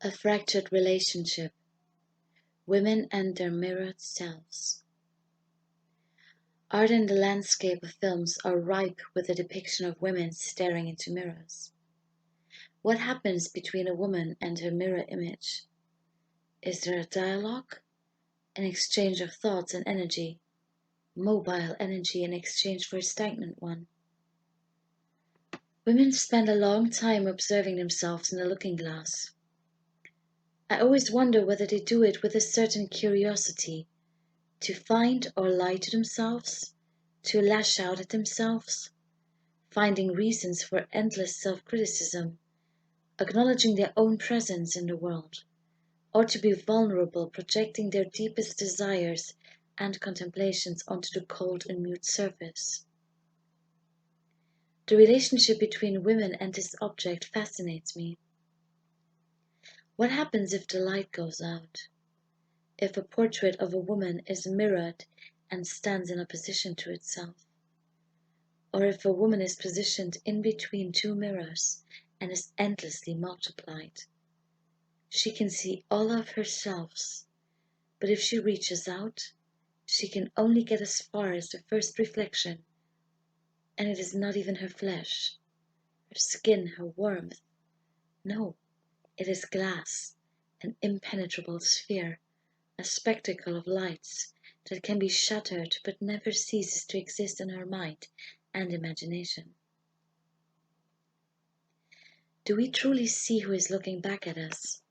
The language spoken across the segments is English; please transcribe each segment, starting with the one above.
A fractured relationship. Women and their mirrored selves. Art and the landscape of films are ripe with the depiction of women staring into mirrors. What happens between a woman and her mirror image? Is there a dialogue? An exchange of thoughts and energy, mobile energy in exchange for a stagnant one? Women spend a long time observing themselves in the looking glass. I always wonder whether they do it with a certain curiosity, to find or lie to themselves, to lash out at themselves, finding reasons for endless self-criticism, acknowledging their own presence in the world, or to be vulnerable, projecting their deepest desires and contemplations onto the cold and mute surface. The relationship between women and this object fascinates me. What happens if the light goes out? If a portrait of a woman is mirrored and stands in opposition to itself? Or if a woman is positioned in between two mirrors and is endlessly multiplied? She can see all of herself, but if she reaches out, she can only get as far as the first reflection, and it is not even her flesh, her skin, her warmth. No, it is glass, an impenetrable sphere, a spectacle of lights that can be shattered but never ceases to exist in her mind and imagination. Do we truly see who is looking back at us?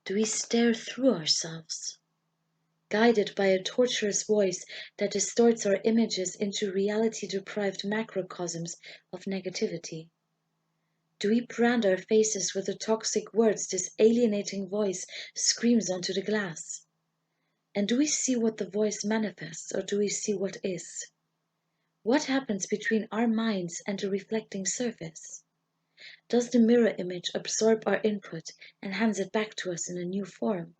Do we stare through ourselves, guided by a torturous voice that distorts our images into reality-deprived macrocosms of negativity? Do we brand our faces with the toxic words this alienating voice screams onto the glass? And do we see what the voice manifests, or do we see what is? What happens between our minds and the reflecting surface? Does the mirror image absorb our input and hands it back to us in a new form?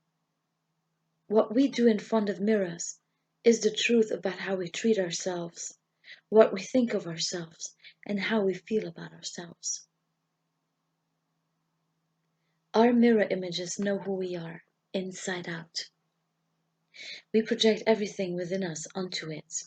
What we do in front of mirrors is the truth about how we treat ourselves, what we think of ourselves, and how we feel about ourselves. Our mirror images know who we are, inside out. We project everything within us onto it.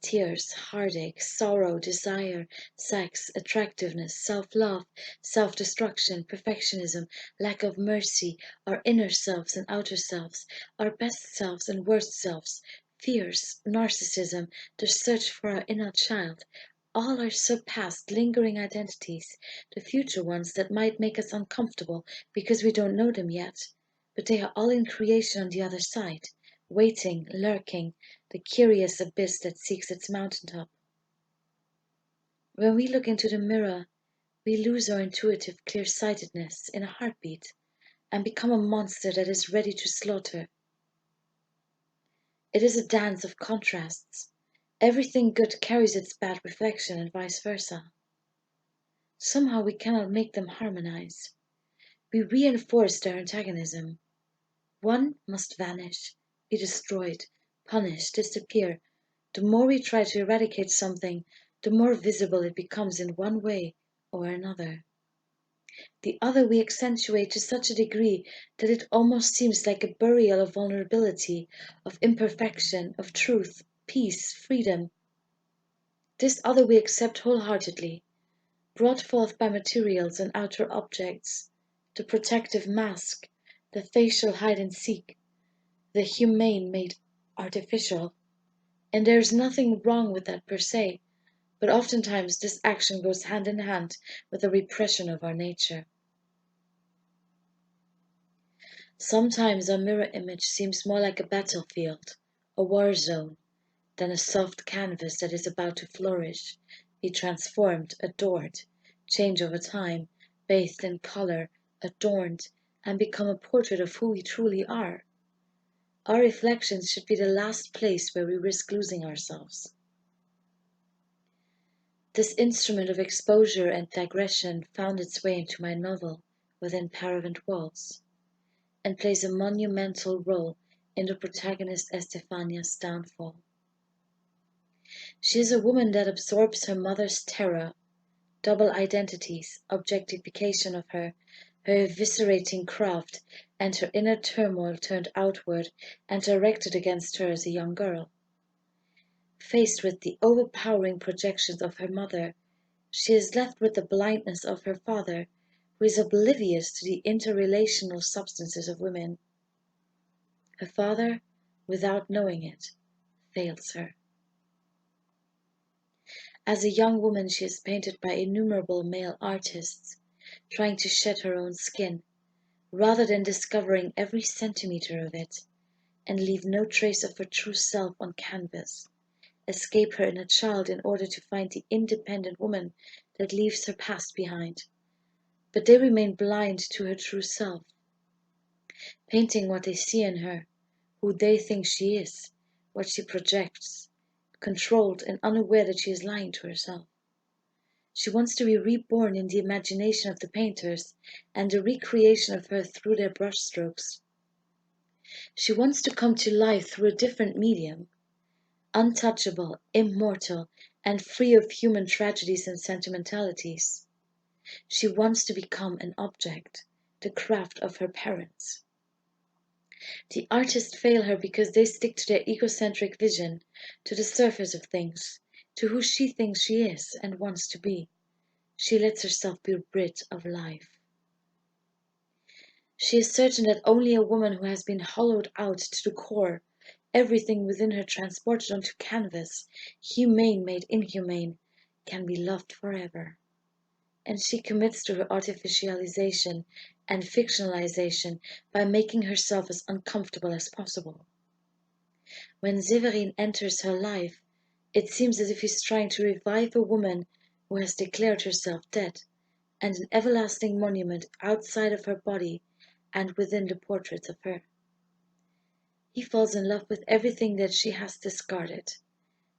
Tears, heartache, sorrow, desire, sex, attractiveness, self-love, self-destruction, perfectionism, lack of mercy, our inner selves and outer selves, our best selves and worst selves, fears, narcissism, the search for our inner child, all our surpassed, lingering identities, the future ones that might make us uncomfortable because we don't know them yet, but they are all in creation on the other side, waiting, lurking, the curious abyss that seeks its mountaintop. When we look into the mirror, we lose our intuitive clear-sightedness in a heartbeat and become a monster that is ready to slaughter. It is a dance of contrasts. Everything good carries its bad reflection and vice versa. Somehow we cannot make them harmonize. We reinforce their antagonism. One must vanish, be destroyed, punished, disappear. The more we try to eradicate something, the more visible it becomes in one way or another. The other we accentuate to such a degree that it almost seems like a burial of vulnerability, of imperfection, of truth, peace, freedom. This other we accept wholeheartedly, brought forth by materials and outer objects, the protective mask, the facial hide and seek, the humane made artificial. And there is nothing wrong with that per se, but oftentimes this action goes hand in hand with the repression of our nature. Sometimes our mirror image seems more like a battlefield, a war zone, than a soft canvas that is about to flourish, be transformed, adored, change over time, bathed in color, adorned, and become a portrait of who we truly are. Our reflections should be the last place where we risk losing ourselves. This instrument of exposure and digression found its way into my novel within Paravent walls, and plays a monumental role in the protagonist Estefania's downfall. She is a woman that absorbs her mother's terror, double identities, objectification of her her eviscerating craft, and her inner turmoil turned outward and directed against her as a young girl. Faced with the overpowering projections of her mother, she is left with the blindness of her father, who is oblivious to the interrelational substances of women. Her father, without knowing it, fails her. As a young woman, she is painted by innumerable male artists, trying to shed her own skin, rather than discovering every centimeter of it, and leave no trace of her true self on canvas, escape her inner child in order to find the independent woman that leaves her past behind. But they remain blind to her true self, painting what they see in her, who they think she is, what she projects, controlled and unaware that she is lying to herself. She wants to be reborn in the imagination of the painters and the recreation of her through their brushstrokes. She wants to come to life through a different medium, untouchable, immortal, and free of human tragedies and sentimentalities. She wants to become an object, the craft of her parents. The artists fail her because they stick to their egocentric vision, to the surface of things, to who she thinks she is and wants to be. She lets herself be rid of life. She is certain that only a woman who has been hollowed out to the core, everything within her transported onto canvas, humane made inhumane, can be loved forever. And she commits to her artificialization and fictionalization by making herself as uncomfortable as possible. When Séverine enters her life, it seems as if he's trying to revive a woman who has declared herself dead, and an everlasting monument outside of her body and within the portraits of her. He falls in love with everything that she has discarded,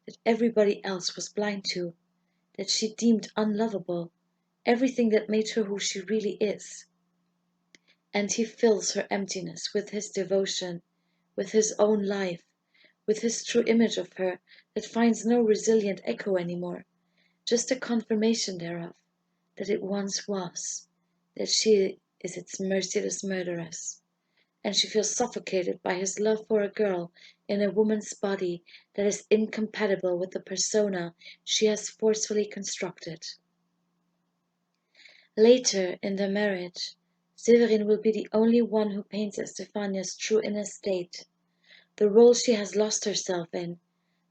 that everybody else was blind to, that she deemed unlovable, everything that made her who she really is. And he fills her emptiness with his devotion, with his own life, with his true image of her that finds no resilient echo anymore, just a confirmation thereof, that it once was, that she is its merciless murderess. And she feels suffocated by his love for a girl in a woman's body that is incompatible with the persona she has forcefully constructed. Later in their marriage, Séverine will be the only one who paints Estefania's true inner state, the role she has lost herself in,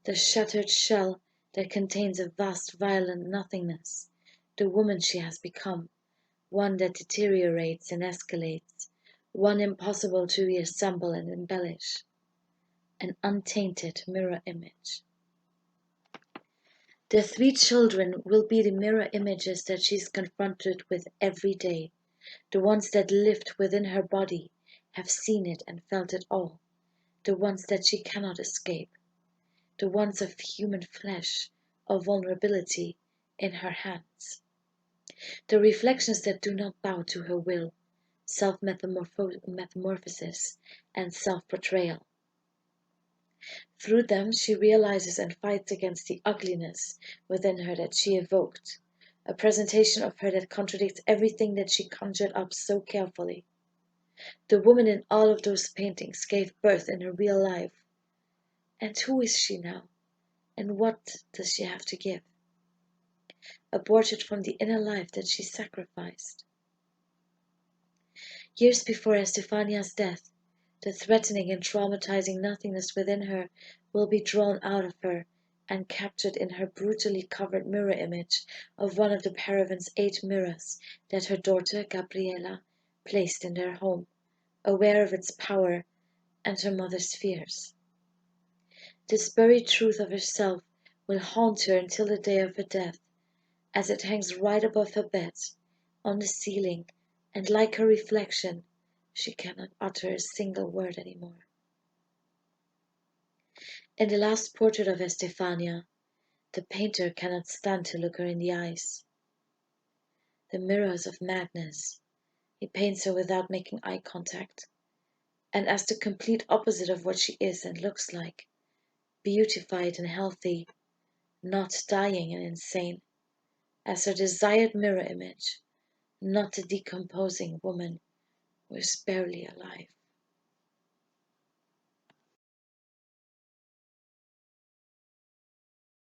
the shattered shell that contains a vast violent nothingness, the woman she has become, one that deteriorates and escalates, one impossible to reassemble and embellish, an untainted mirror image. The three children will be the mirror images that she is confronted with every day, the ones that lived within her body, have seen it and felt it all, the ones that she cannot escape, the ones of human flesh, of vulnerability, in her hands. The reflections that do not bow to her will, self-metamorphosis, and self-portrayal. Through them she realizes and fights against the ugliness within her that she evoked, a presentation of her that contradicts everything that she conjured up so carefully. The woman in all of those paintings gave birth in her real life. And who is she now? And what does she have to give? Aborted from the inner life that she sacrificed. Years before Estefania's death, the threatening and traumatizing nothingness within her will be drawn out of her and captured in her brutally covered mirror image of one of the Paravent's 8 mirrors that her daughter Gabriela placed in their home, aware of its power and her mother's fears. This buried truth of herself will haunt her until the day of her death, as it hangs right above her bed, on the ceiling, and like her reflection, she cannot utter a single word anymore. In the last portrait of Estefania, the painter cannot stand to look her in the eyes. The mirrors of madness, he paints her without making eye contact, and as the complete opposite of what she is and looks like, beautified and healthy, not dying and insane, as her desired mirror image, not a decomposing woman who is barely alive.